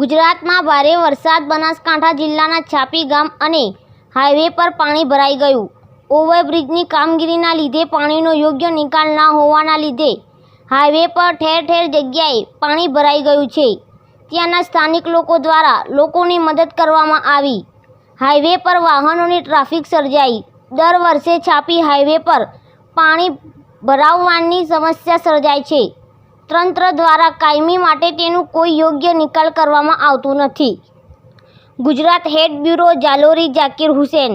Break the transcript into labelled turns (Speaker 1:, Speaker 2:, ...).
Speaker 1: ગુજરાતમાં ભારે વરસાદ બનાસકાંઠા જિલ્લાના છાપી ગામ અને હાઈવે પર પાણી ભરાઈ ગયું। ઓવરબ્રિજની કામગીરીના લીધે પાણીનો યોગ્ય નિકાલ ન હોવાના લીધે હાઈવે પર ઠેર ઠેર જગ્યાએ પાણી ભરાઈ ગયું છે। ત્યાંના સ્થાનિક લોકો દ્વારા લોકોની મદદ કરવામાં આવી। હાઈવે પર વાહનોની ટ્રાફિક સર્જાઈ। દર વર્ષે છાપી હાઈવે પર પાણી ભરાવવાની સમસ્યા સર્જાય છે। તંત્ર દ્વારા કાયમી માટે તેનું કોઈ યોગ્ય નિકાલ કરવામાં આવતું નથી। ગુજરાત હેડ બ્યુરો જાલોરી ઝાકીર હુસેન।